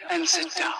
and sit down.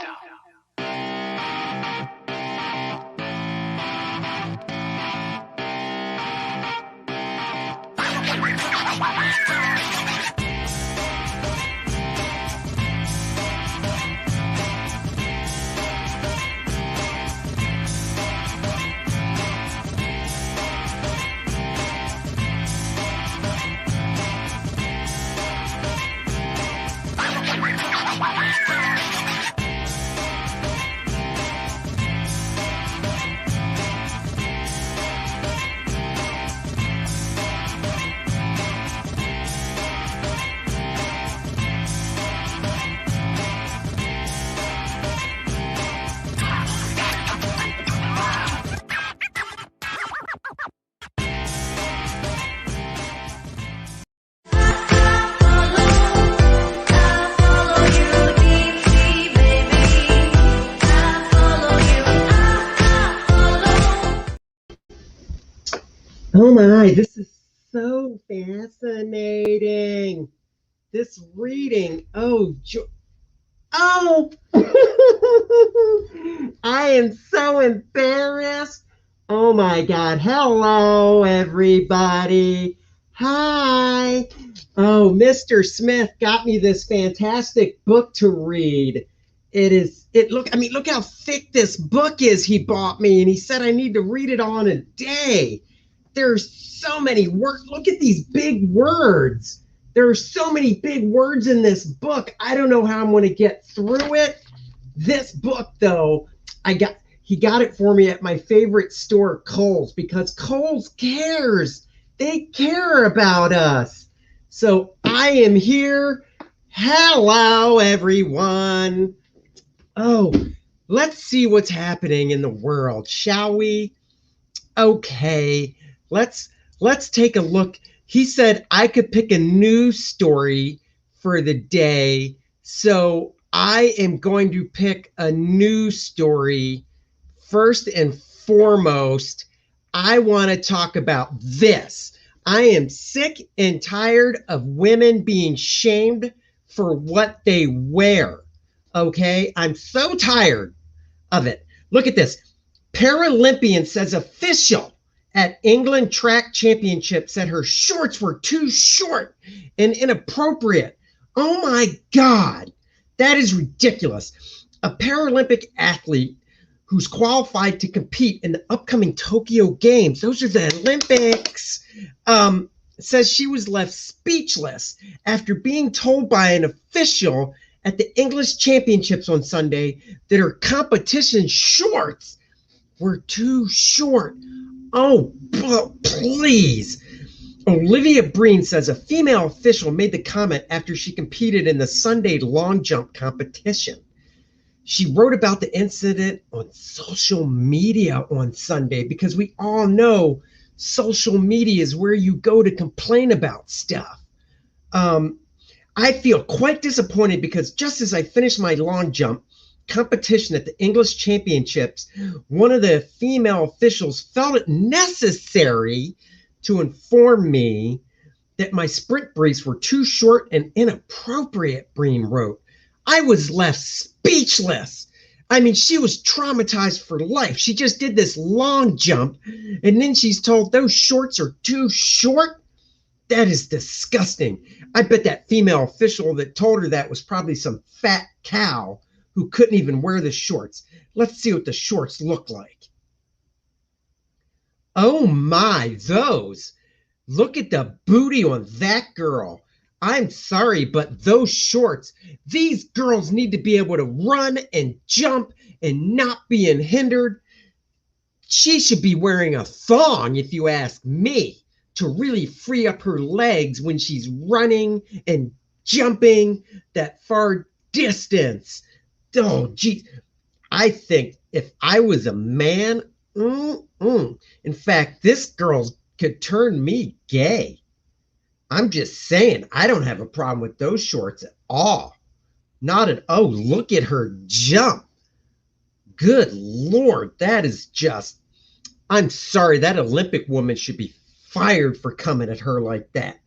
Oh my, this is so fascinating. This reading. Oh, I am so embarrassed. Oh my God. Hello, everybody. Hi. Oh, Mr. Smith got me this fantastic book to read. Look how thick this book is he bought me, and he said I need to read it all in a day. There's so many words. Look at these big words. There are so many big words in this book. I don't know how I'm going to get through it. This book, though, he got it for me at my favorite store, Kohl's, because Kohl's cares. They care about us. So I am here. Hello, everyone. Oh, let's see what's happening in the world, shall we? Okay. Let's take a look. He said I could pick a news story for the day. So I am going to pick a news story. First and foremost, I want to talk about this. I am sick and tired of women being shamed for what they wear. Okay? I'm so tired of it. Look at this. Paralympian says official at England track championship said her shorts were too short and inappropriate. Oh my God, that is ridiculous. A Paralympic athlete who's qualified to compete in the upcoming Tokyo Games, those are the Olympics, says she was left speechless after being told by an official at the English Championships on Sunday that her competition shorts were too short. Oh, please. Olivia Breen says a female official made the comment after she competed in the Sunday long jump competition. She wrote about the incident on social media on Sunday because we all know social media is where you go to complain about stuff. I feel quite disappointed because just as I finished my long jump competition at the English Championships, one of the female officials felt it necessary to inform me that my sprint briefs were too short and inappropriate, Breen wrote. I was left speechless. I mean, she was traumatized for life. She just did this long jump, and then she's told those shorts are too short. That is disgusting. I bet that female official that told her that was probably some fat cow who couldn't even wear the shorts. Let's see what the shorts look like. Oh my, those. Look at the booty on that girl. I'm sorry, but those shorts, these girls need to be able to run and jump and not being hindered. She should be wearing a thong, if you ask me, to really free up her legs when she's running and jumping that far distance. Oh, geez. I think if I was a man, in fact, this girl could turn me gay. I'm just saying, I don't have a problem with those shorts at all. Not at, oh, look at her jump. Good Lord, that is just, I'm sorry, that Olympic woman should be fired for coming at her like that.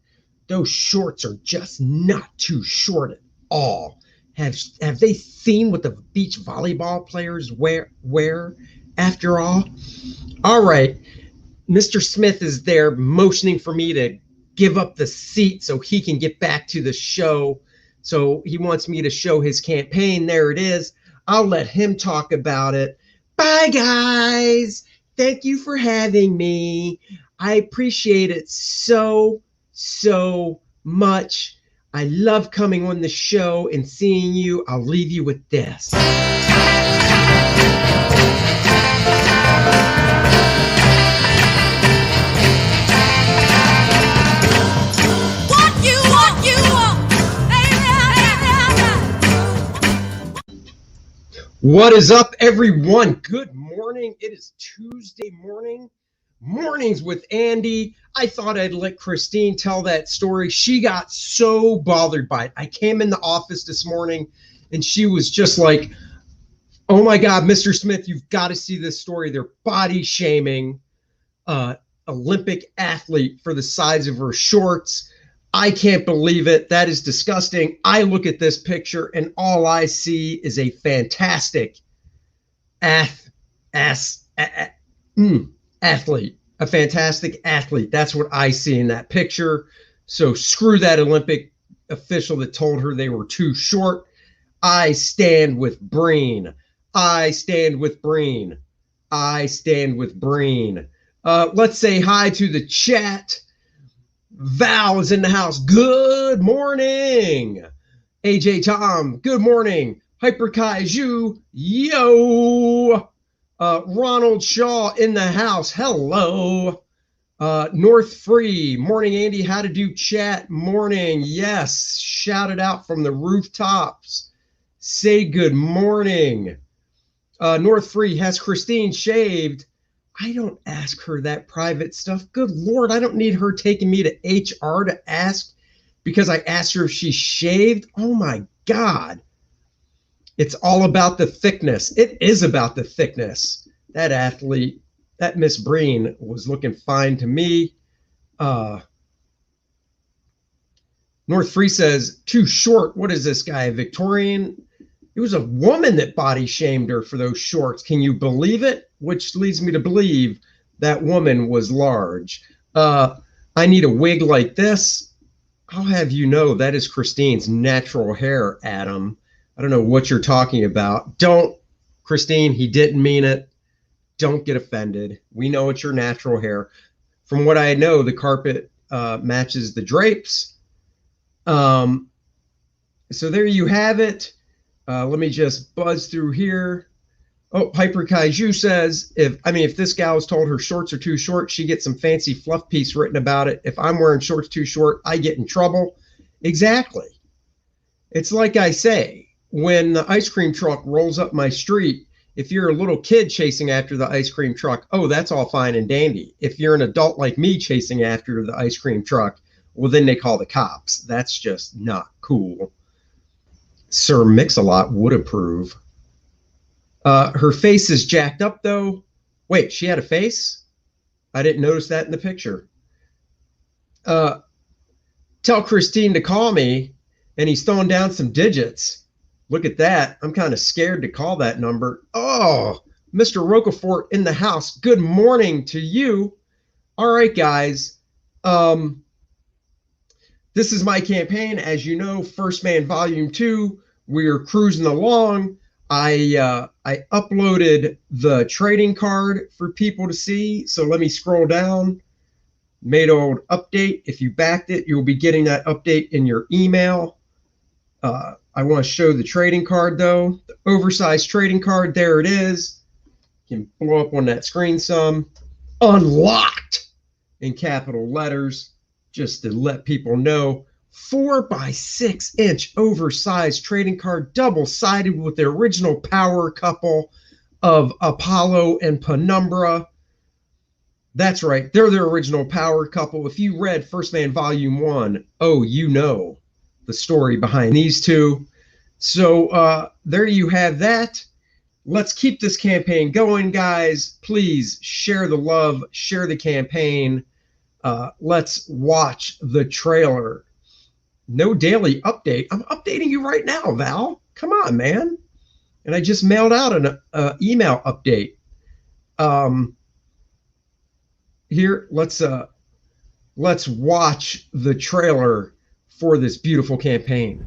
Those shorts are just not too short at all. Have they seen what the beach volleyball players wear after all? All right, Mr. Smith is there motioning for me to give up the seat so he can get back to the show. So he wants me to show his campaign. There it is. I'll let him talk about it. Bye, guys. Thank you for having me. I appreciate it so much. I love coming on the show and seeing you. I'll leave you with this. What is up, everyone? Good morning. It is Tuesday morning. Mornings with Andy. I thought I'd let Christine tell that story. She got so bothered by it. I came in the office this morning and she was just like, oh my God, Mr. Smith, you've got to see this story. They're body shaming Olympic athlete for the size of her shorts. I can't believe it. That is disgusting. I look at this picture and all I see is a fantastic athlete, a fantastic athlete. That's what I see in that picture. So screw that Olympic official that told her they were too short. I stand with Breen. I stand with Breen. I stand with Breen. Let's say hi to the chat. Val is in the house. Good morning. AJ Tom, good morning. Hyper Kaiju, yo. Ronald Shaw in the house. Hello. North Free, morning, Andy. How to do chat? Morning. Yes. Shout it out from the rooftops. Say good morning. North Free, has Christine shaved? I don't ask her that private stuff. Good Lord, I don't need her taking me to HR to ask because I asked her if she shaved. Oh my God. It's all about the thickness. It is about the thickness. That athlete, that Miss Breen was looking fine to me. North Free says, too short. What is this guy, a Victorian? It was a woman that body shamed her for those shorts. Can you believe it? Which leads me to believe that woman was large. I need a wig like this. I'll have you know that is Christine's natural hair, Adam. I don't know what you're talking about. Don't, Christine, he didn't mean it. Don't get offended. We know it's your natural hair. From what I know, the carpet matches the drapes. So there you have it. Let me just buzz through here. Oh, Hyper Kaiju says, if this gal is told her shorts are too short, she gets some fancy fluff piece written about it. If I'm wearing shorts too short, I get in trouble. Exactly. It's like I say, when the ice cream truck rolls up my street, if you're a little kid chasing after the ice cream truck, oh, that's all fine and dandy. If you're an adult like me chasing after the ice cream truck, well, then they call the cops. That's just not cool. Sir Mix-a-Lot would approve. Her face is jacked up, though. Wait, she had a face? I didn't notice that in the picture. Tell Christine to call me, and he's throwing down some digits. Look at that. I'm kind of scared to call that number. Oh, Mr. Roquefort in the house. Good morning to you. All right, guys. This is my campaign. As you know, First Man Volume 2. We're cruising along. I uploaded the trading card for people to see. So let me scroll down. Made old update. If you backed it, you'll be getting that update in your email. I want to show the trading card, though. The oversized trading card. There it is. You can blow up on that screen some. Unlocked in capital letters, just to let people know. 4x6 inch oversized trading card, double-sided with the original power couple of Apollo and Penumbra. That's right, they're the original power couple. If you read First Man Volume 1, oh, you know the story behind these two. So there you have that. Let's keep this campaign going, guys. Please share the love, share the campaign. Let's watch the trailer. No daily update. I'm updating you right now, Val. Come on, man. And I just mailed out an email update. Here, let's watch the trailer for this beautiful campaign.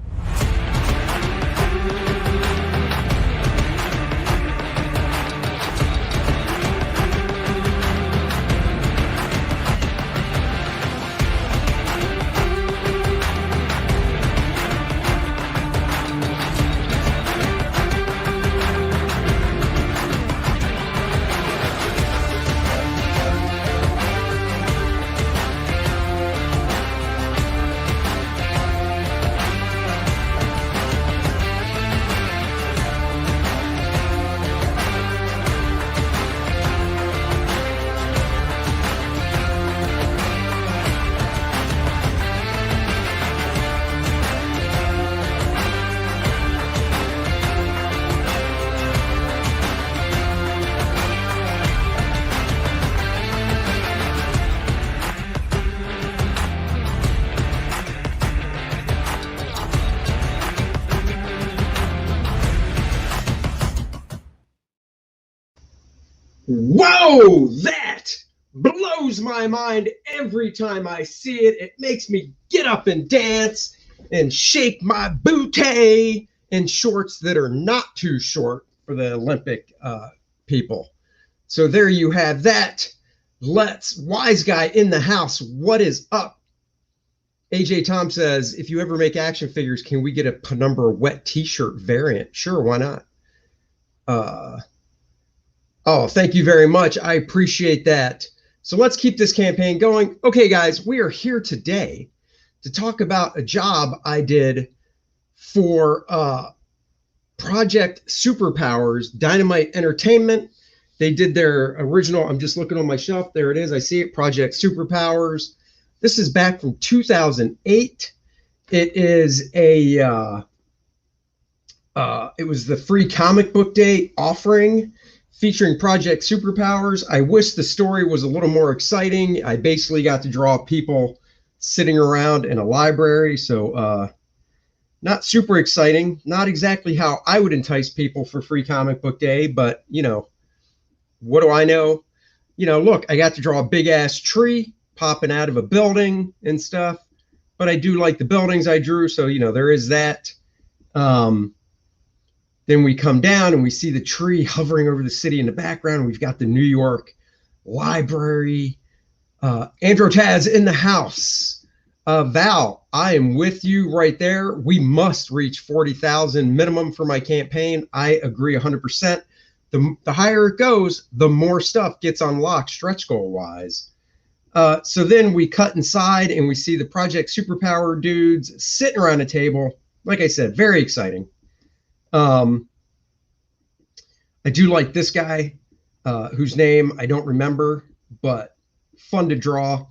Whoa, that blows my mind every time I see it. It makes me get up and dance and shake my booty in shorts that are not too short for the Olympic people. So there you have that. Let's wise guy in the house. What is up? AJ Tom says, if you ever make action figures, can we get a Penumbra wet t-shirt variant? Sure, why not? Oh, thank you very much. I appreciate that. So let's keep this campaign going. Okay, guys, we are here today to talk about a job I did for Project Superpowers, Dynamite Entertainment. They did their original, I'm just looking on my shelf. There it is. I see it, Project Superpowers. This is back from 2008. It is it was the free comic book day offering featuring Project Superpowers. I wish the story was a little more exciting. I basically got to draw people sitting around in a library, so not super exciting. Not exactly how I would entice people for free comic book day, but you know, what do I know? You know, look, I got to draw a big ass tree popping out of a building and stuff, but I do like the buildings I drew, so you know, there is that. Then we come down and we see the tree hovering over the city in the background. We've got the New York Library. Androtaz in the house. Val, I am with you right there. We must reach 40,000 minimum for my campaign. I agree 100%. The higher it goes, the more stuff gets unlocked stretch goal wise. So then we cut inside and we see the Project Superpower dudes sitting around a table. Like I said, very exciting. I do like this guy, whose name I don't remember, but fun to draw.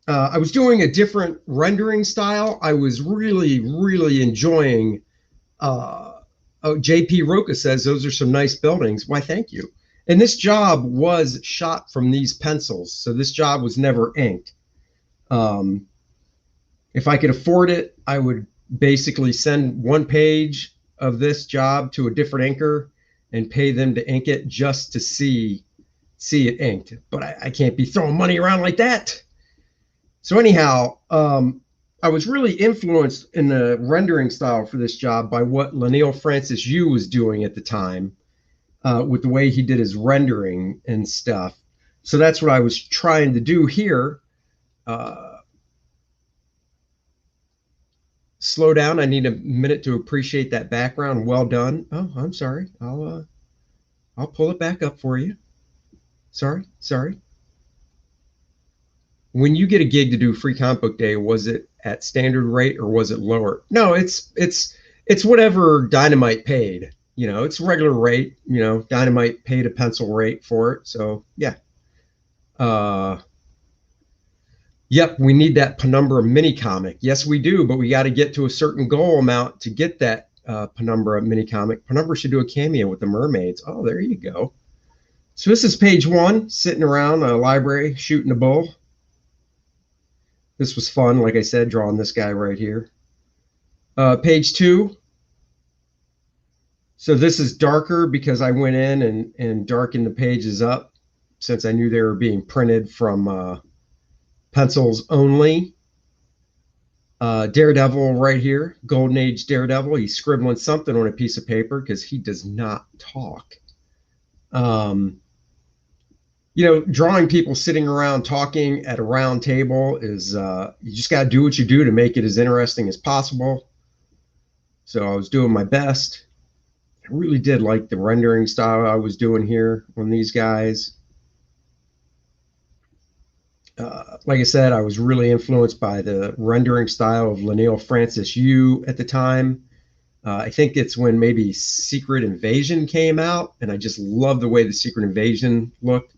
I was doing a different rendering style. I was really, really enjoying. JP Roca says those are some nice buildings. Why, thank you. And this job was shot from these pencils, so this job was never inked. If I could afford it, I would basically send one page of this job to a different inker and pay them to ink it just to see it inked. But I can't be throwing money around like that. So anyhow, I was really influenced in the rendering style for this job by what Lanil Francis Yu was doing at the time, with the way he did his rendering and stuff. So that's what I was trying to do here. Slow down. I need a minute to appreciate that background. Well done. Oh, I'm sorry. I'll pull it back up for you. Sorry. When you get a gig to do free comic book day, was it at standard rate or was it lower? No, it's whatever Dynamite paid. You know, it's regular rate. You know, Dynamite paid a pencil rate for it. So yeah. Yep, we need that Penumbra mini comic. Yes, we do, but we got to get to a certain goal amount to get that Penumbra mini comic. Penumbra should do a cameo with the mermaids. Oh, there you go. So this is page 1, sitting around a library shooting a bull. This was fun, like I said, drawing this guy right here. Page 2. So this is darker because I went in and darkened the pages up since I knew they were being printed from pencils only. Daredevil right here, Golden Age Daredevil. He's scribbling something on a piece of paper because he does not talk. Drawing people sitting around talking at a round table is, you just got to do what you do to make it as interesting as possible. So I was doing my best. I really did like the rendering style I was doing here on these guys. Like I said, I was really influenced by the rendering style of Leinil Francis Yu at the time. I think it's when maybe Secret Invasion came out, and I just love the way the Secret Invasion looked.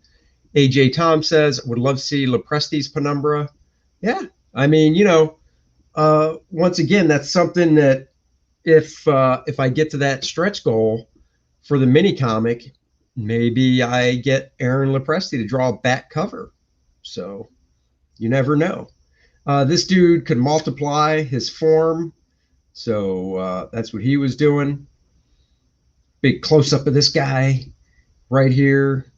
AJ Tom says, would love to see Lopresti's Penumbra. Yeah, I mean, once again, that's something that if I get to that stretch goal for the mini comic, maybe I get Aaron Lopresti to draw a back cover. So you never know. This dude could multiply his form. So that's what he was doing. Big close up of this guy right here.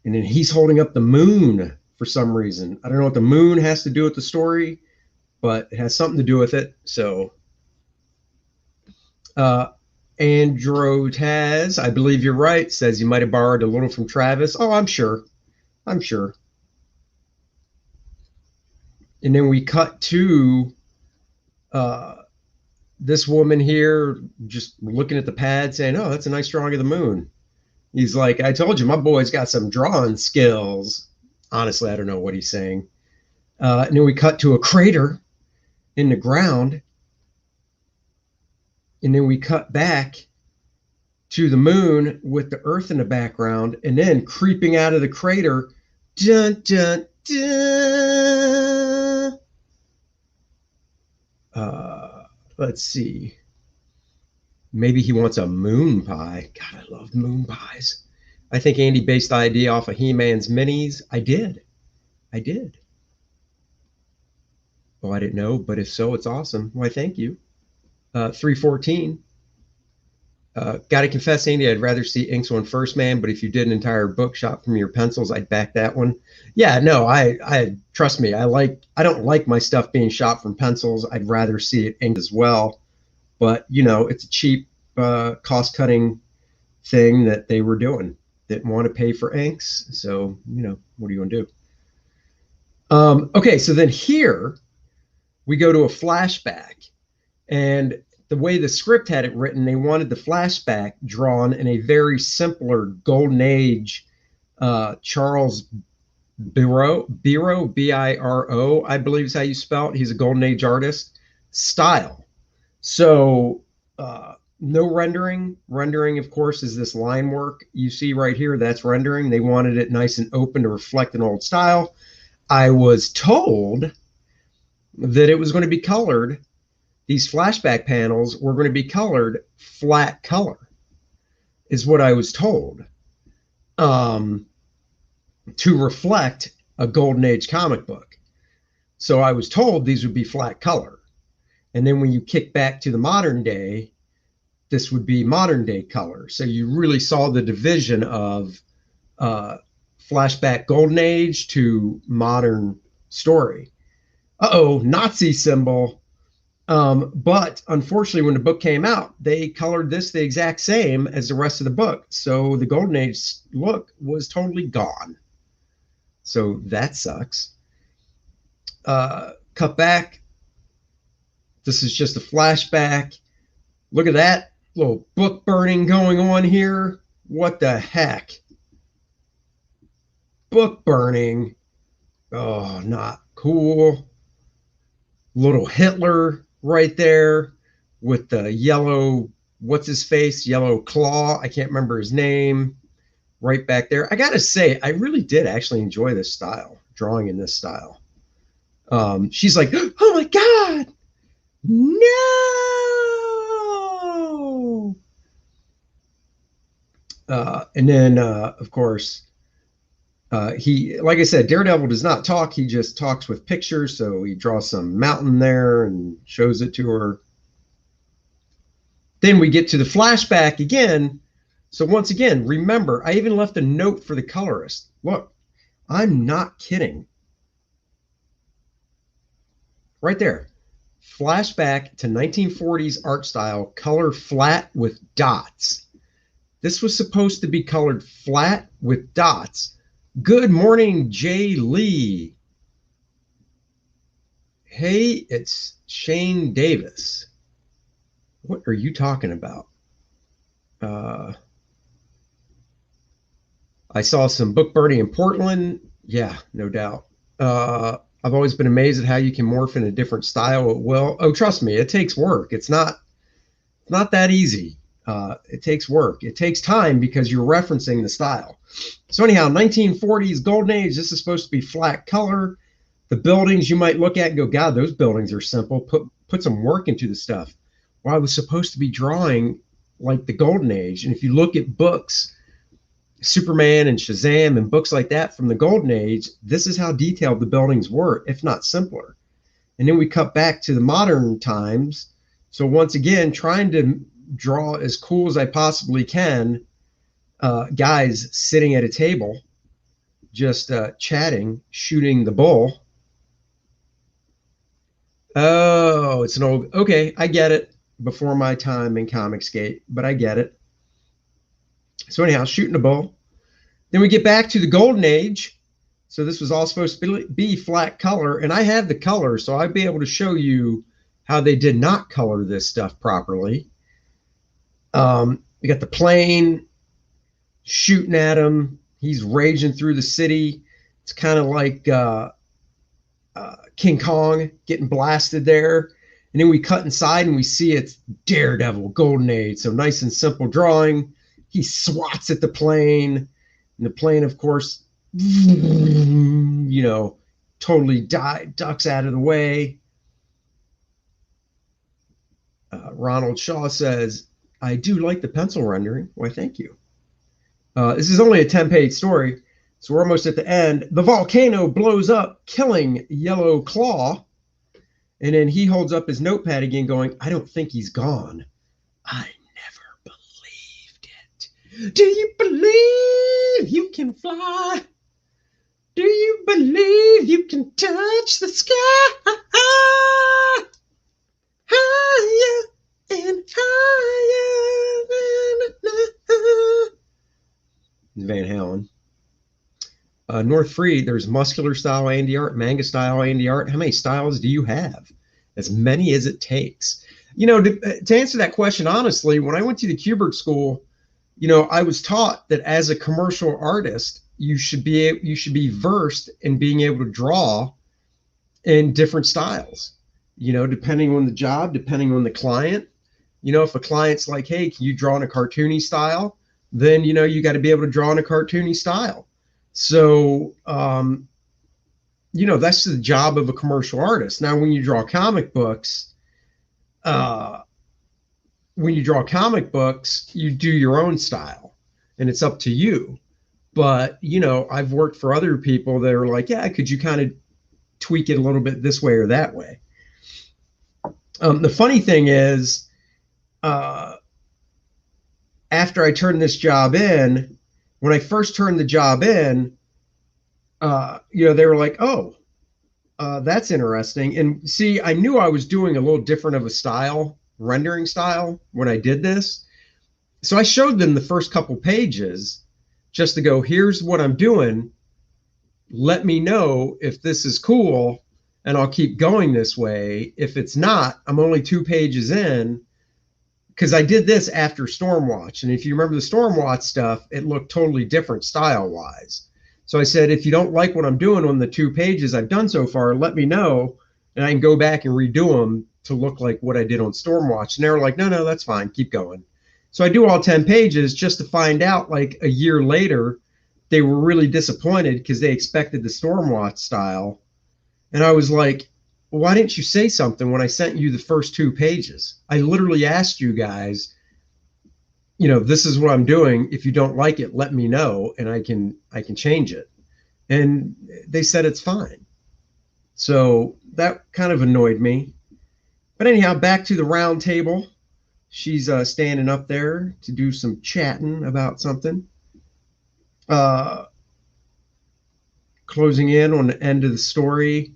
And then he's holding up the moon for some reason. I don't know what the moon has to do with the story, but it has something to do with it. So Andrew Taz, I believe you're right, says you might have borrowed a little from Travis. Oh, I'm sure. I'm sure. And then we cut to this woman here just looking at the pad saying, oh, that's a nice drawing of the moon. He's like, I told you, my boy's got some drawing skills. Honestly, I don't know what he's saying. And then we cut to a crater in the ground. And then we cut back to the moon with the earth in the background. And then creeping out of the crater, dun, dun, dun. Let's see. Maybe he wants a moon pie. God, I love moon pies. I think Andy based the idea off of He-Man's minis. I did. Oh, I didn't know, but if so, it's awesome. Why, thank you. 314. Got to confess, Andy, I'd rather see inks on First Man, but if you did an entire book shot from your pencils, I'd back that one. Yeah, no, I trust me. I don't like my stuff being shot from pencils. I'd rather see it inked as well. But, it's a cheap cost-cutting thing that they were doing. Didn't want to pay for inks. So, what are you going to do? Okay, so then here we go to a flashback. And the way the script had it written, they wanted the flashback drawn in a very simpler Golden Age Charles Biro, B-I-R-O, I believe is how you spell it. He's a Golden Age artist style. So no rendering. Rendering, of course, is this line work you see right here. That's rendering. They wanted it nice and open to reflect an old style. I was told that it was going to be colored. These flashback panels were going to be colored flat color, is what I was told, to reflect a Golden Age comic book. So I was told these would be flat color. And then when you kick back to the modern day, this would be modern day color. So you really saw the division of flashback Golden Age to modern story. Uh-oh, Nazi symbol. But unfortunately, when the book came out, they colored this the exact same as the rest of the book. So the Golden Age look was totally gone. So that sucks. Cut back. This is just a flashback. Look at that little book burning going on here. What the heck? Book burning. Oh, not cool. Little Hitler right there with the yellow, what's his face? Yellow claw. I can't remember his name. Right back there. I got to say, I really did actually enjoy this style, drawing in this style. She's like, oh my God, no. And then, of course, he, like I said, Daredevil does not talk. He just talks with pictures. So he draws some mountain there and shows it to her. Then we get to the flashback again. So once again, remember, I even left a note for the colorist. Look, I'm not kidding. Right there. Flashback to 1940s art style, color flat with dots. This was supposed to be colored flat with dots. Good morning, Jay Lee. Hey, it's Shane Davis. What are you talking about? I saw some book birdie in Portland. Yeah, no doubt. I've always been amazed at how you can morph in a different style at will. Oh, trust me, it takes work. It's not that easy. It takes work. It takes time because you're referencing the style. So anyhow, 1940s golden age. This is supposed to be flat color. The buildings you might look at and go, God, those buildings are simple. Put some work into the stuff. Well, I was supposed to be drawing like the golden age. And if you look at books, Superman and Shazam and books like that from the golden age, this is how detailed the buildings were, if not simpler. And then we cut back to the modern times. So once again, trying to draw as cool as I possibly can, guys sitting at a table, just chatting, shooting the bull. Oh, it's an old, okay, I get it. Before my time in Comicsgate, but I get it. So anyhow, shooting a bull. Then we get back to the golden age. So this was all supposed to be flat color, and I have the color, so I'd be able to show you how they did not color this stuff properly. We got the plane shooting at him. He's raging through the city. It's kind of like King Kong getting blasted there. And then we cut inside and we see it's Daredevil, Golden Age. So nice and simple drawing. He swats at the plane. And the plane, of course, totally ducks out of the way. Ronald Shaw says, I do like the pencil rendering. Why, thank you. This is only a 10-page story, so we're almost at the end. The volcano blows up, killing Yellow Claw. And then he holds up his notepad again going, I don't think he's gone. I never believed it. Do you believe you can fly? Do you believe you can touch the sky? Higher and higher. Van Halen. North Free, there's muscular style Andy art, manga style Andy art. How many styles do you have? As many as it takes. To answer that question honestly, when I went to the Kubert School, I was taught that as a commercial artist, you should be versed in being able to draw in different styles. Depending on the job, depending on the client. If a client's like, hey, can you draw in a cartoony style? Then you got to be able to draw in a cartoony style. So, that's the job of a commercial artist. Now, when you draw comic books, you do your own style and it's up to you. But, I've worked for other people that are like, yeah, could you kind of tweak it a little bit this way or that way? The funny thing is, after I turned this job in, when I first turned the job in, they were like, oh, that's interesting. And see, I knew I was doing a little different of a rendering style when I did this. So I showed them the first couple pages just to go, here's what I'm doing. Let me know if this is cool and I'll keep going this way. If it's not, I'm only 2 pages in. Because I did this after Stormwatch. And if you remember the Stormwatch stuff, it looked totally different style-wise. So I said, if you don't like what I'm doing on the 2 pages I've done so far, let me know, and I can go back and redo them to look like what I did on Stormwatch. And they were like, no, that's fine. Keep going. So I do all 10 pages just to find out, like a year later, they were really disappointed because they expected the Stormwatch style. And I was like, why didn't you say something when I sent you the first 2 pages? I literally asked you guys, this is what I'm doing. If you don't like it, let me know and I can change it. And they said it's fine. So that kind of annoyed me. But anyhow, back to the round table. She's standing up there to do some chatting about something. Uh, Closing in on the end of the story.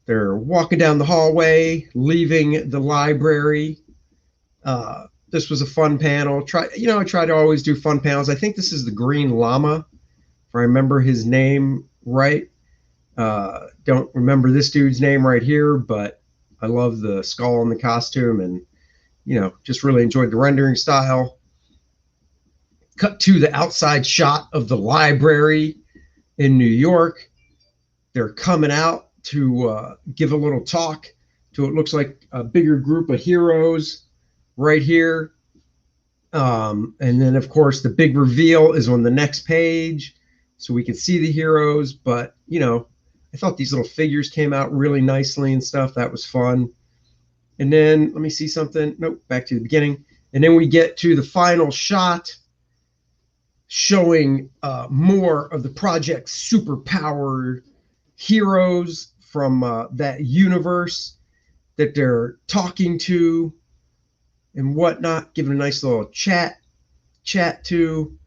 They're walking down the hallway, leaving the library. This was a fun panel. I try to always do fun panels. I think this is the Green Llama, if I remember his name right. Don't remember this dude's name right here, but I love the skull and the costume, and just really enjoyed the rendering style. Cut to the outside shot of the library in New York. They're coming out to give a little talk to what looks like a bigger group of heroes right here. And then, of course, the big reveal is on the next page, so we can see the heroes. But, I thought these little figures came out really nicely and stuff. That was fun. And then, let me see something. Nope, back to the beginning. And then we get to the final shot showing more of the Project Superpower heroes from that universe that they're talking to and whatnot, giving a nice little chat to.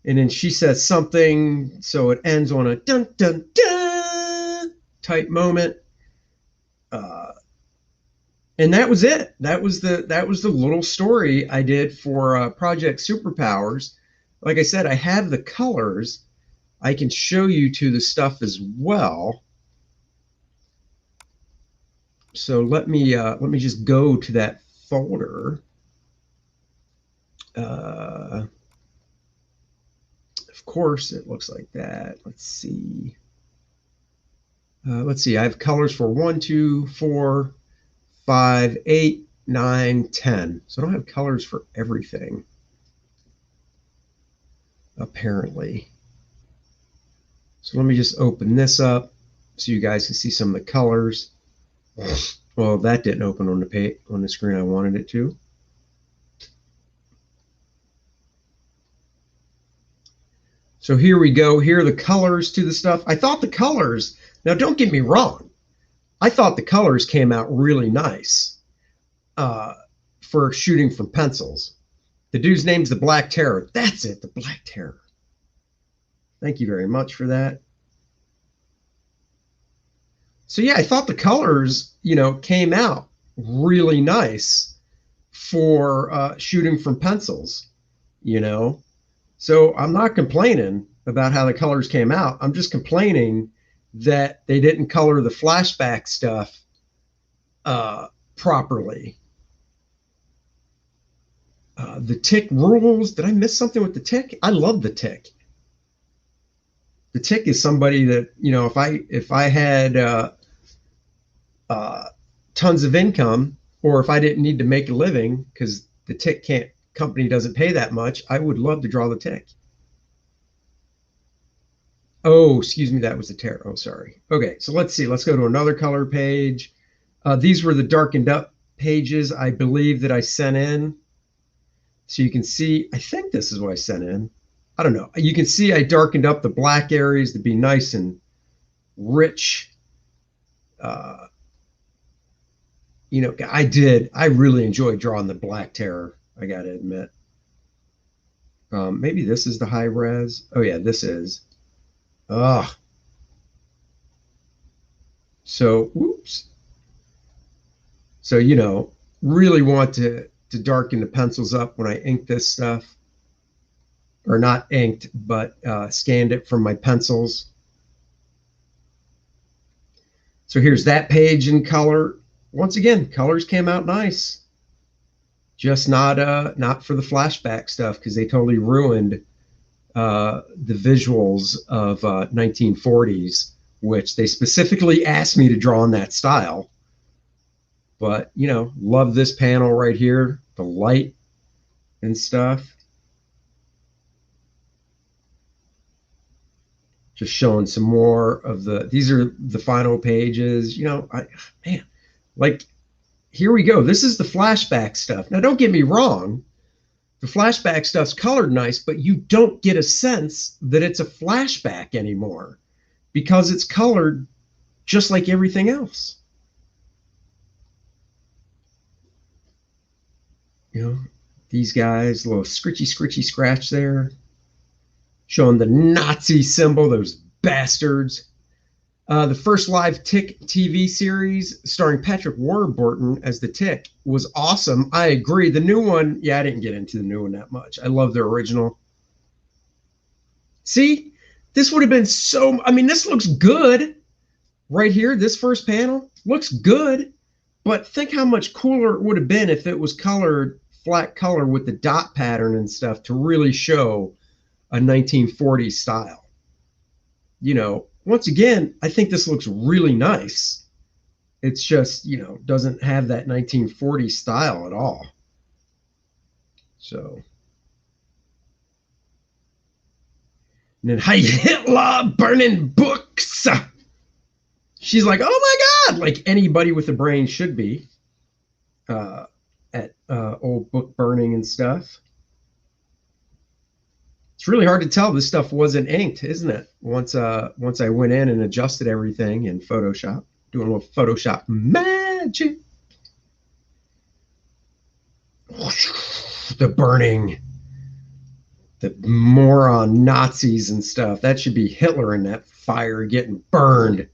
And then she says something, so it ends on a dun dun dun type moment. And that was it. That was the little story I did for Project Superpowers. Like I said, I have the colors. I can show you to the stuff as well. So let me just go to that folder. Of course, it looks like that. Let's see. I have colors for 1, 2, 4, 5, 8, 9, 10. So I don't have colors for everything, apparently. So let me just open this up so you guys can see some of the colors. Well, that didn't open on the screen I wanted it to. So here we go. Here are the colors to the stuff. I thought the colors, now don't get me wrong, I thought the colors came out really nice for shooting from pencils. The dude's name's the Black Terror. That's it, the Black Terror. Thank you very much for that. So yeah, I thought the colors, came out really nice for shooting from pencils, So I'm not complaining about how the colors came out. I'm just complaining that they didn't color the flashback stuff properly. The tick rules. Did I miss something with the tick? I love the tick. The tick is somebody that, if I had tons of income, or if I didn't need to make a living because the tick company doesn't pay that much, I would love to draw the tick. Oh, excuse me, that was the terror. Oh, sorry. Okay, so let's see. Let's go to another color page. These were the darkened up pages, I believe, that I sent in. So you can see, I think this is what I sent in. I don't know. You can see I darkened up the black areas to be nice and rich. I really enjoyed drawing the Black Terror, I got to admit. Maybe this is the high res. Oh, yeah, this is. Ugh. So, whoops. So, really want to darken the pencils up when I ink this stuff. Or not inked, but scanned it from my pencils. So here's that page in color. Once again, colors came out nice. Just not for the flashback stuff, because they totally ruined the visuals of 1940s, which they specifically asked me to draw in that style. But, love this panel right here, the light and stuff. Just showing some more of these are the final pages. Here we go. This is the flashback stuff. Now, don't get me wrong. The flashback stuff's colored nice, but you don't get a sense that it's a flashback anymore because it's colored just like everything else. You know, these guys, a little scritchy scratch there, showing the Nazi symbol, those bastards. The first live Tick TV series starring Patrick Warburton as the Tick was awesome. I agree. The new one, yeah, I didn't get into the new one that much. I love the original. See, this would have been so, I mean, this looks good right here. This first panel looks good, but think how much cooler it would have been if it was colored flat color with the dot pattern and stuff to really show a 1940s style. You know, once again, I think this looks really nice. It's just, you know, doesn't have that 1940s style at all. So, and then Heil Hitler burning books. She's like, oh my God, like anybody with a brain should be at old book burning and stuff. It's really hard to tell this stuff wasn't inked, isn't it? Once I went in and adjusted everything in Photoshop, doing a little Photoshop magic. The burning, the moron Nazis and stuff. That should be Hitler in that fire getting burned.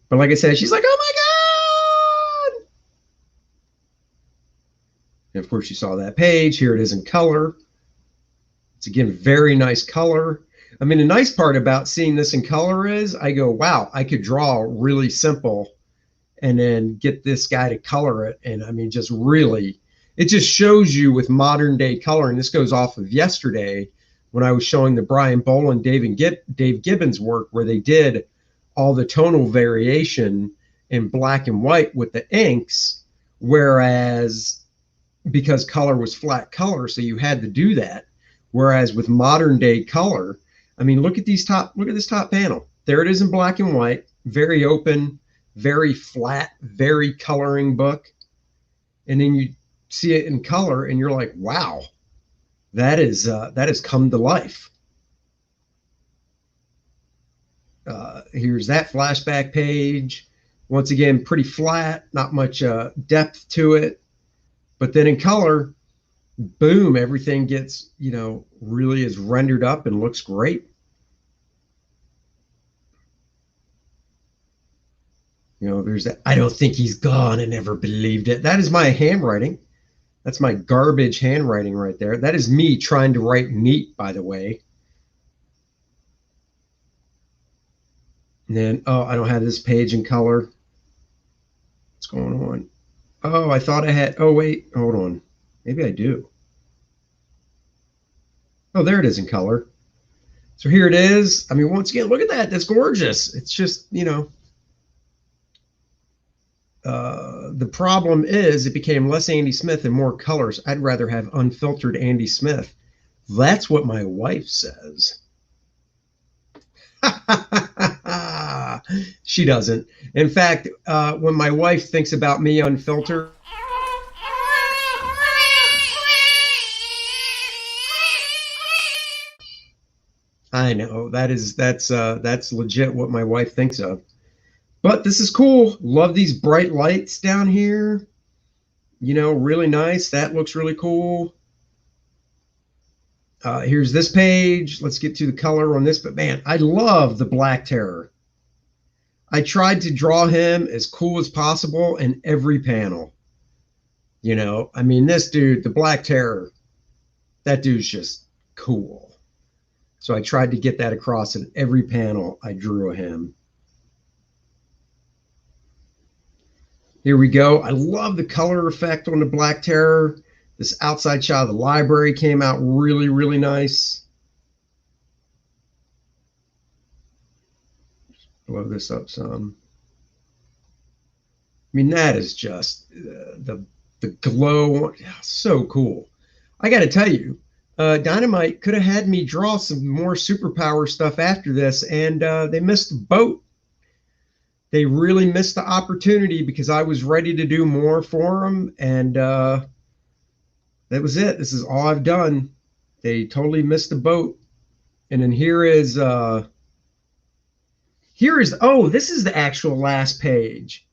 But like I said, she's like, oh my God. And of course, you saw that page. Here it is in color. It's, again, very nice color. I mean, the nice part about seeing this in color is I go, wow, I could draw really simple and then get this guy to color it. And I mean, just really, it just shows you with modern day color. And this goes off of yesterday when I was showing the Brian Boland, Dave Gibbons work where they did all the tonal variation in black and white with the inks, whereas because color was flat color, so you had to do that. Whereas with modern day color, I mean, look at this top panel. There it is in black and white, very open, very flat, very coloring book. And then you see it in color and you're like, wow, that has come to life. Here's that flashback page. Once again, pretty flat, not much depth to it. But then in color, boom, everything gets, you know, really is rendered up and looks great. You know, there's that, I don't think he's gone, I never believed it. That is my handwriting. That's my garbage handwriting right there. That is me trying to write neat, by the way. And then, oh, I don't have this page in color. What's going on? Oh, I thought I had, oh, wait, hold on. Maybe I do. Oh, there it is in color. So here it is. I mean, once again, look at that. That's gorgeous. It's just, you know, the problem is it became less Andy Smith and more colors. I'd rather have unfiltered Andy Smith. That's what my wife says. She doesn't. In fact, when my wife thinks about me unfiltered, I know that's legit what my wife thinks of. But this is cool. Love these bright lights down here. You know, really nice. That looks really cool. Here's this page. Let's get to the color on this. But man, I love the Black Terror. I tried to draw him as cool as possible in every panel. You know, I mean, this dude, the Black Terror, that dude's just cool. So I tried to get that across in every panel I drew of him. Here we go. I love the color effect on the Black Terror. This outside shot of the library came out really, really nice. Blow this up some. I mean, that is just the glow. So cool. I got to tell you, Dynamite could have had me draw some more superpower stuff after this, and they missed the boat. They really missed the opportunity because I was ready to do more for them, and that was it. This is all I've done. They totally missed the boat. And then here is, oh, this is the actual last page.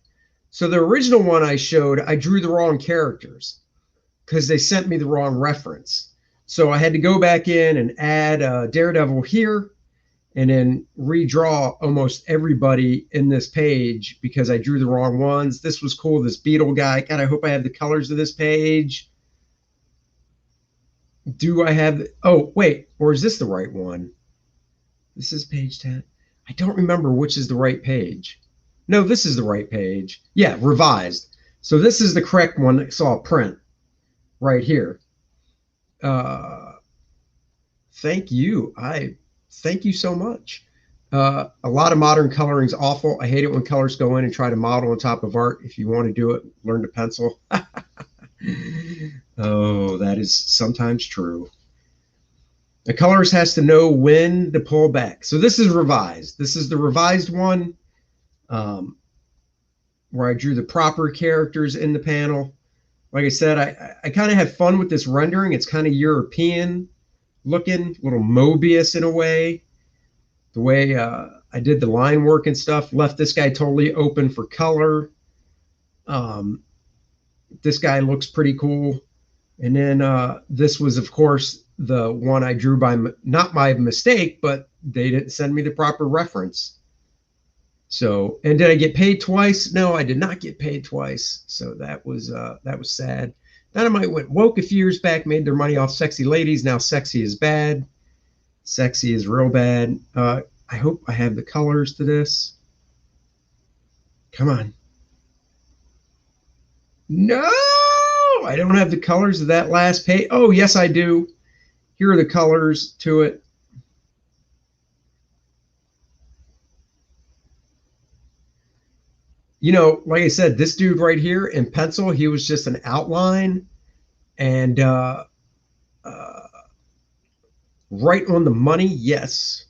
So the original one I showed, I drew the wrong characters. because they sent me the wrong reference. So I had to go back in and add Daredevil here and then redraw almost everybody in this page because I drew the wrong ones. This was cool, this Beetle guy. God, I hope I have the colors of this page. Do I have, oh, wait, or is this the right one? This is page 10. I don't remember which is the right page. No, this is the right page. Yeah, revised. So this is the correct one that saw print right here. Thank you. Thank you so much. A lot of modern coloring is awful. I hate it when colors go in and try to model on top of art. If you want to do it, learn to pencil. Oh, that is sometimes true. The colorist has to know when to pull back. So this is revised. This is the revised one where I drew the proper characters in the panel. Like I said, I kind of have fun with this rendering. It's kind of European looking, little Mobius in a way. The way I did the line work and stuff, left this guy totally open for color. This guy looks pretty cool. And then this was, of course, the one I drew by, not my mistake, but they didn't send me the proper reference. So, and did I get paid twice? No, I did not get paid twice. So that was sad. Dynamite went woke a few years back, made their money off sexy ladies. Now sexy is bad. Sexy is real bad. I hope I have the colors to this. Come on. No, I don't have the colors of that last page. Oh, yes, I do. Here are the colors to it. You know, like I said, this dude right here in pencil, he was just an outline. And right on the money, yes.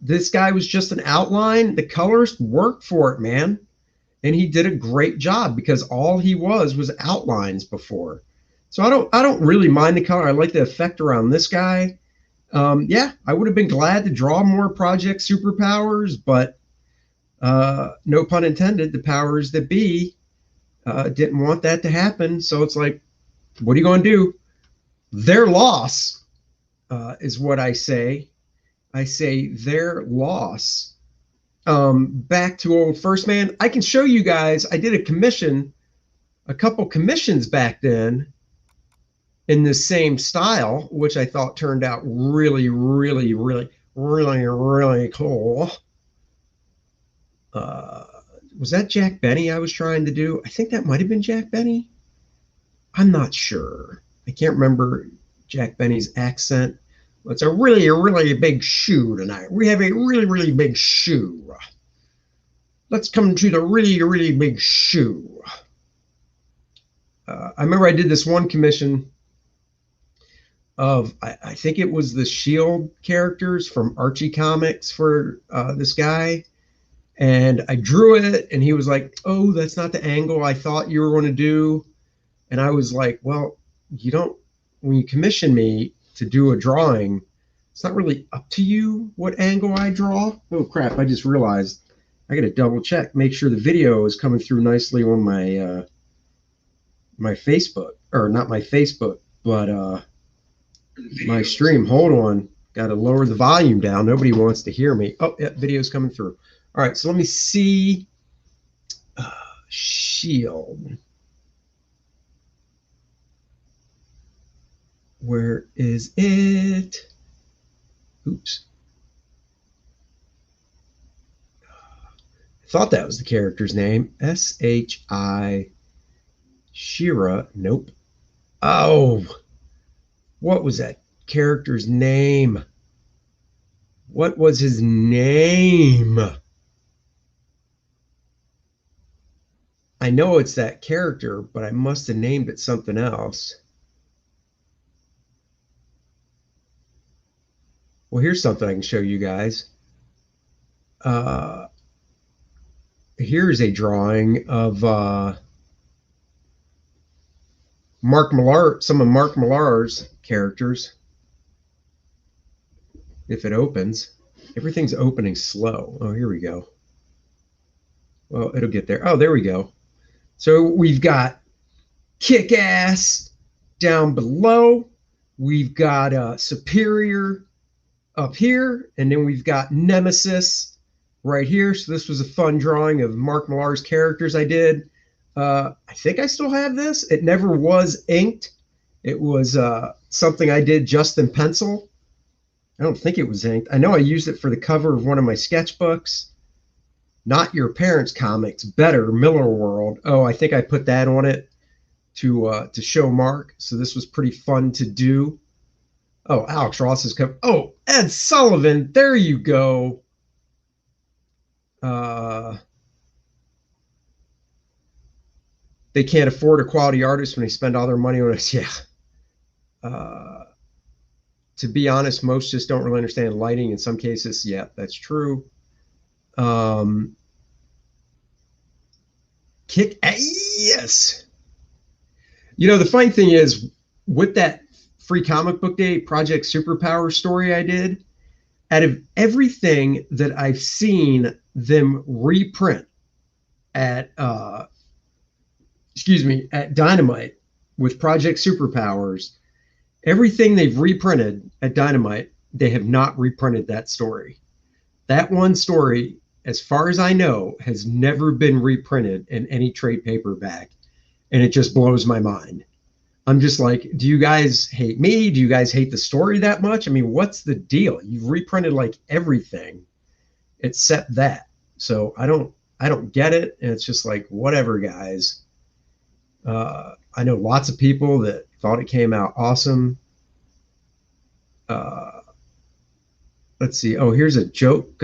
This guy was just an outline. The colorist worked for it, man. And he did a great job because all he was outlines before. So I don't really mind the color. I like the effect around this guy. Yeah, I would have been glad to draw more Project Superpowers, but no pun intended, the powers that be didn't want that to happen. So it's like, what are you going to do? Their loss is what I say. I say their loss. Back to old First Man. I can show you guys, I did a couple commissions back then in the same style, which I thought turned out really, really, really, really, really cool. Was that Jack Benny I was trying to do? I think that might have been Jack Benny. I'm not sure. I can't remember Jack Benny's accent. It's a really, really big shoe tonight. We have a really, really big shoe. Let's come to the really, really big shoe. I remember I did this one commission of, I think it was the Shield characters from Archie Comics for this guy. And I drew it, and he was like, oh, that's not the angle I thought you were going to do. And I was like, well, you don't, when you commission me to do a drawing, it's not really up to you what angle I draw. Oh, crap, I just realized I got to double check, make sure the video is coming through nicely on my my Facebook, or not my Facebook, but my stream. Hold on, got to lower the volume down. Nobody wants to hear me. Oh, yeah, video's coming through. All right, so let me see. Shield. Where is it? Oops. I thought that was the character's name. S-H-I Shira. Nope. Oh, what was that character's name? What was his name? I know it's that character, but I must have named it something else. Well, here's something I can show you guys. Here's a drawing of Mark Millar, some of Mark Millar's characters. If it opens, everything's opening slow. Oh, here we go. Well, it'll get there. Oh, there we go. So we've got Kick-Ass down below. We've got Superior up here, and then we've got Nemesis right here. So this was a fun drawing of Mark Millar's characters I did. I think I still have this. It never was inked. It was something I did just in pencil. I don't think it was inked. I know I used it for the cover of one of my sketchbooks. Not Your Parents' Comics, Better, Miller World. Oh, I think I put that on it to show Mark. So this was pretty fun to do. Oh, Alex Ross is coming. Oh, Ed Sullivan. There you go. They can't afford a quality artist when they spend all their money on us. Yeah. To be honest, most just don't really understand lighting in some cases. Yeah, that's true. Yes. You know, the funny thing is, with that free comic book day Project Superpowers story I did, out of everything that I've seen them reprint at Dynamite with Project Superpowers, everything they've reprinted at Dynamite, they have not reprinted that story. That one story, as far as I know, has never been reprinted in any trade paperback, and it just blows my mind. I'm just like, do you guys hate me? Do you guys hate the story that much? I mean, what's the deal? You've reprinted like everything except that. So I don't get it. And it's just like, whatever, guys. I know lots of people that thought it came out awesome. Let's see. Oh, here's a joke.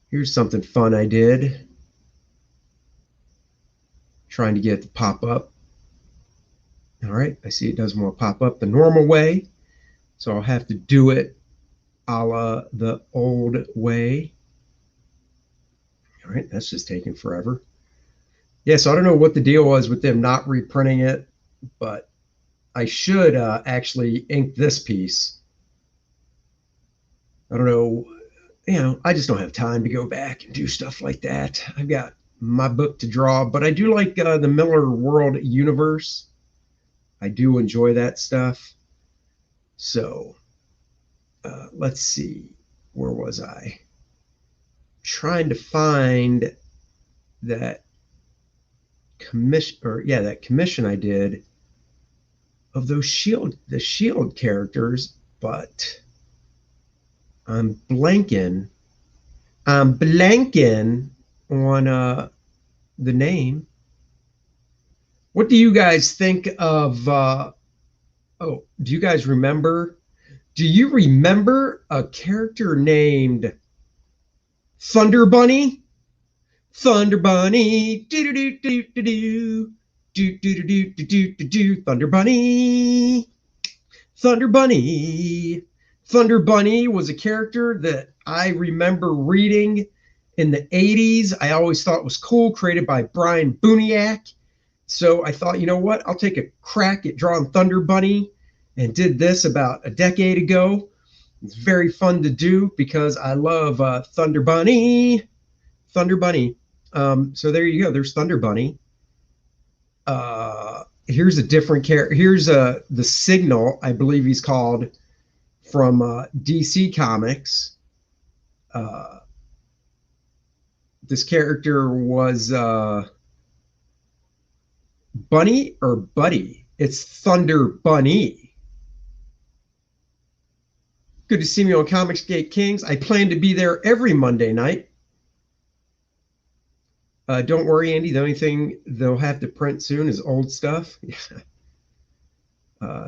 Here's something fun I did. Trying to get it to pop up. All right, I see it doesn't want to pop up the normal way, so I'll have to do it a la the old way. All right, that's just taking forever. Yeah, so I don't know what the deal was with them not reprinting it, but I should actually ink this piece. I don't know, I just don't have time to go back and do stuff like that. I've got my book to draw, but I do like the Miller World universe. I do enjoy that stuff. So let's see, where was I? Trying to find that commission I did of those the Shield characters, but I'm blanking on the name. What do you guys think of do you guys remember? Do you remember a character named Thunder Bunny? Thunder Bunny, do do do do do do do do do do do do. Thunder Bunny, Thunder Bunny. Thunder Bunny was a character that I remember reading in the 80s. I always thought it was cool, created by Brian Buniak. So I thought, you know what? I'll take a crack at drawing Thunder Bunny, and did this about a decade ago. It's very fun to do because I love Thunder Bunny. Thunder Bunny. So there you go. There's Thunder Bunny. Here's a different character. Here's the Signal, I believe he's called, from DC Comics. This character was Bunny or Buddy? It's Thunder Bunny. Good to see me on Comicsgate Kings. I plan to be there every Monday night. Don't worry, Andy. The only thing they'll have to print soon is old stuff.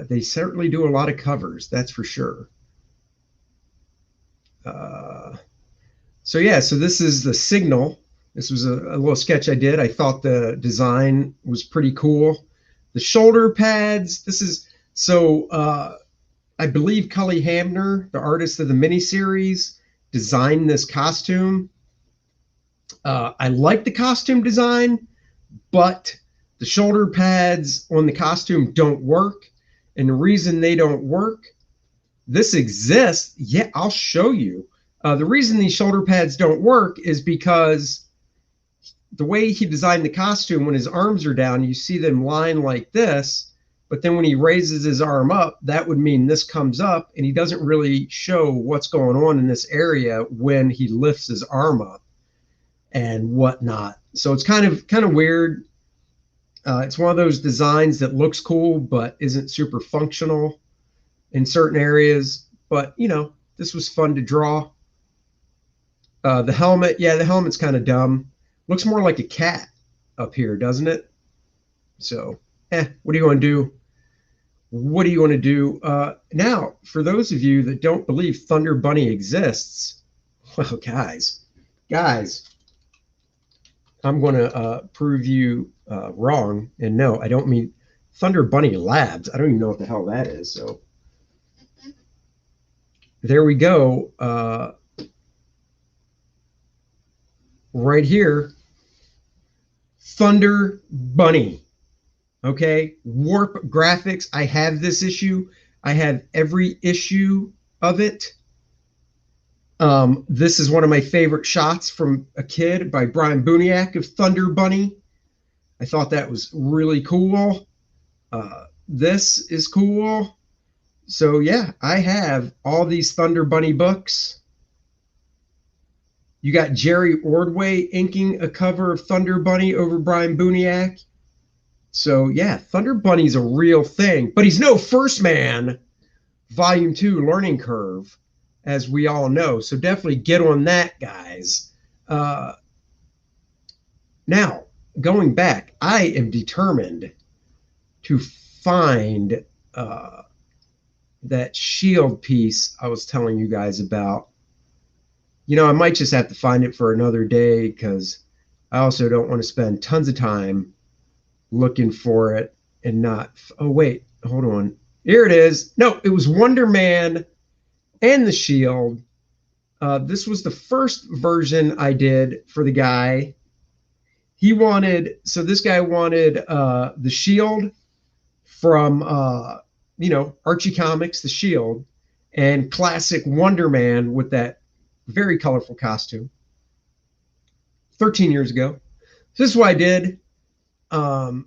They certainly do a lot of covers, that's for sure. So this is the Signal. This was a little sketch I did. I thought the design was pretty cool. The shoulder pads. This is I believe Cully Hamner, the artist of the miniseries, designed this costume. I like the costume design, but the shoulder pads on the costume don't work. And the reason they don't work, this exists. Yeah, I'll show you. The reason these shoulder pads don't work is because the way he designed the costume, when his arms are down, you see them line like this. But then when he raises his arm up, that would mean this comes up, and he doesn't really show what's going on in this area when he lifts his arm up and whatnot. So it's kind of weird. It's one of those designs that looks cool but isn't super functional in certain areas. But, you know, this was fun to draw. The helmet, yeah, the helmet's kind of dumb. Looks more like a cat up here, doesn't it? So, what do you want to do? What do you want to do? Now, for those of you that don't believe Thunder Bunny exists, well, guys, I'm going to prove you wrong. And no, I don't mean Thunder Bunny Labs. I don't even know what the hell that is. So there we go. Right here, Thunder Bunny. Okay, Warp Graphics. I have this issue. I have every issue of it. This is one of my favorite shots from a kid by Brian Buniak of Thunder Bunny. I thought that was really cool. This is cool. So yeah, I have all these Thunder Bunny books. You got Jerry Ordway inking a cover of Thunder Bunny over Brian Buniak. So yeah, Thunder Bunny's a real thing, but he's no First Man Volume 2 Learning Curve, as we all know. So definitely get on that, guys. Now, going back, I am determined to find that shield piece I was telling you guys about. You know, I might just have to find it for another day because I also don't want to spend tons of time looking for it and not. Oh, wait, hold on. Here it is. No, it was Wonder Man and the shield. This was the first version I did for the guy. He wanted, so this guy wanted the shield from, you know, Archie Comics, the shield, and classic Wonder Man with that very colorful costume. 13 years ago. So this is what I did. Oh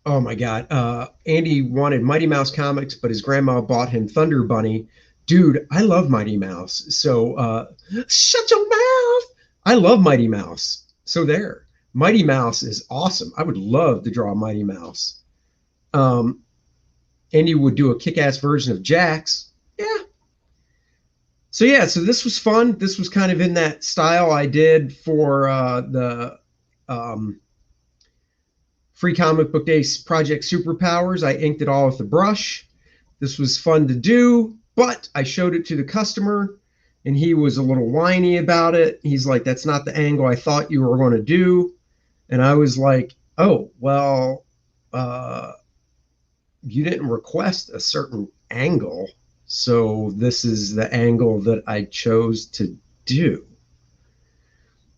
my God. Andy wanted Mighty Mouse comics, but his grandma bought him Thunder Bunny. Dude, I love Mighty Mouse. So shut your mouth. I love Mighty Mouse. So there. Mighty Mouse is awesome. I would love to draw Mighty Mouse. Andy would do a kick-ass version of Jax. Yeah. So yeah, so this was fun. This was kind of in that style I did for the Free Comic Book Day Project Superpowers. I inked it all with the brush. This was fun to do, but I showed it to the customer, and he was a little whiny about it. He's like, that's not the angle I thought you were going to do. And I was like, oh, well, you didn't request a certain angle. So this is the angle that I chose to do.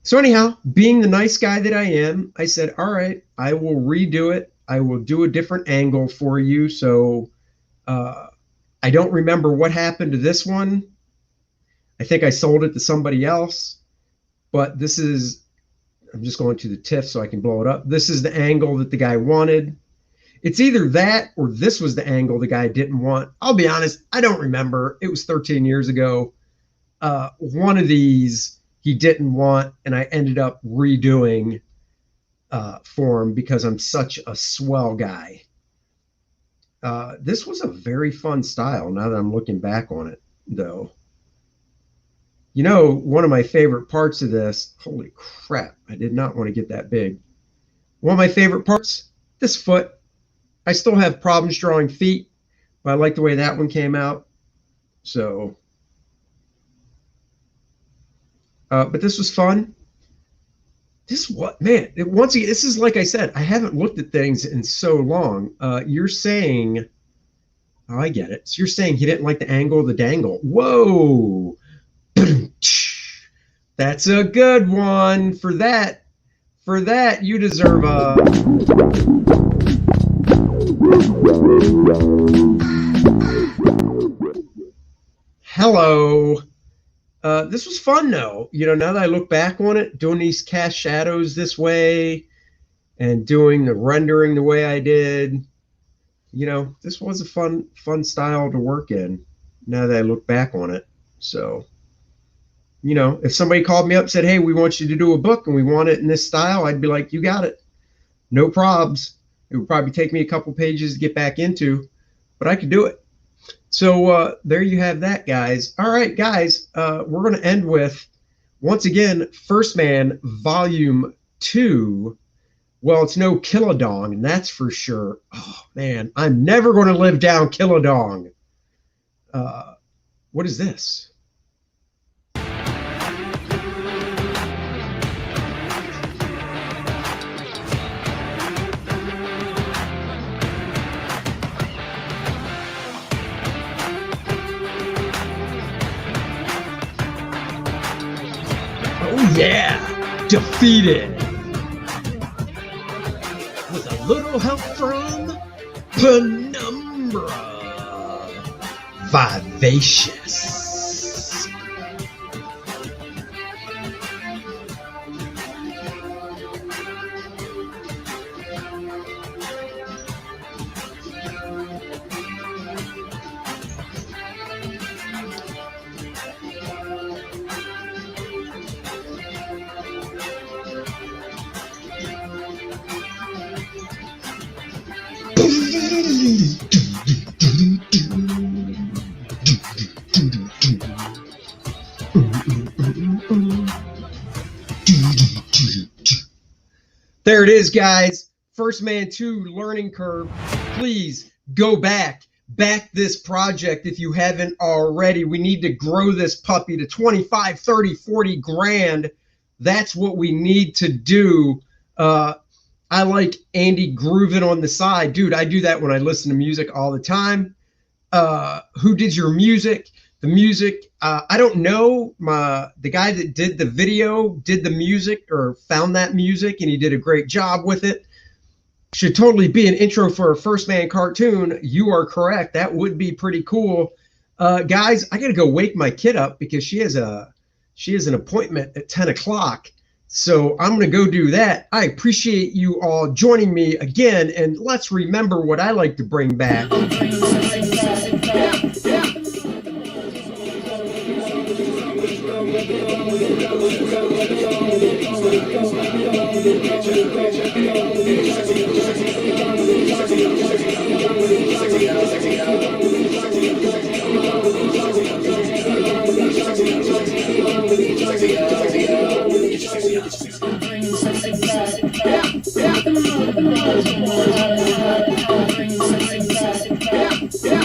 So anyhow, being the nice guy that I am, I said, all right, I will redo it. I will do a different angle for you. So I don't remember what happened to this one. I think I sold it to somebody else. But this is, I'm just going to the TIFF so I can blow it up. This is the angle that the guy wanted. It's either that or this was the angle the guy didn't want. I'll be honest, I don't remember. It was 13 years ago. One of these he didn't want, and I ended up redoing for him because I'm such a swell guy. This was a very fun style now that I'm looking back on it, though. You know, one of my favorite parts of this, holy crap, I did not want to get that big. One of my favorite parts, this foot. I still have problems drawing feet, but I like the way that one came out. So, but this was fun. This what, man, once again, this is like I said, I haven't looked at things in so long. You're saying, oh, I get it. So you're saying he didn't like the angle of the dangle. Whoa. That's a good one. For that, you deserve a... Hello. This was fun though. Now that I look back on it, doing these cast shadows this way and doing the rendering the way I did, this was a fun style to work in now that I look back on it. So, if somebody called me up and said, hey, we want you to do a book and we want it in this style, I'd be like, you got it. No probs. It would probably take me a couple pages to get back into, but I could do it. So there you have that, guys. All right, guys, we're going to end with, once again, First Man Volume 2. Well, it's no Killadong, that's for sure. Oh, man, I'm never going to live down Killadong. What is this? Oh, yeah, Defeated. With a little help from Penumbra. Vivacious. There it is, guys. First Man 2 learning curve. Please go back this project if you haven't already. We need to grow this puppy to 25, 30, 40 grand. That's what we need to do. I like Andy grooving on the side. Dude, I do that when I listen to music all the time. Who did your music? The music, I don't know. The guy that did the video did the music or found that music, and he did a great job with it. Should totally be an intro for a First Man cartoon. You are correct. That would be pretty cool. Guys, I got to go wake my kid up because she has an appointment at 10 o'clock. So I'm going to go do that. I appreciate you all joining me again, and let's remember what I like to bring back. Sexy,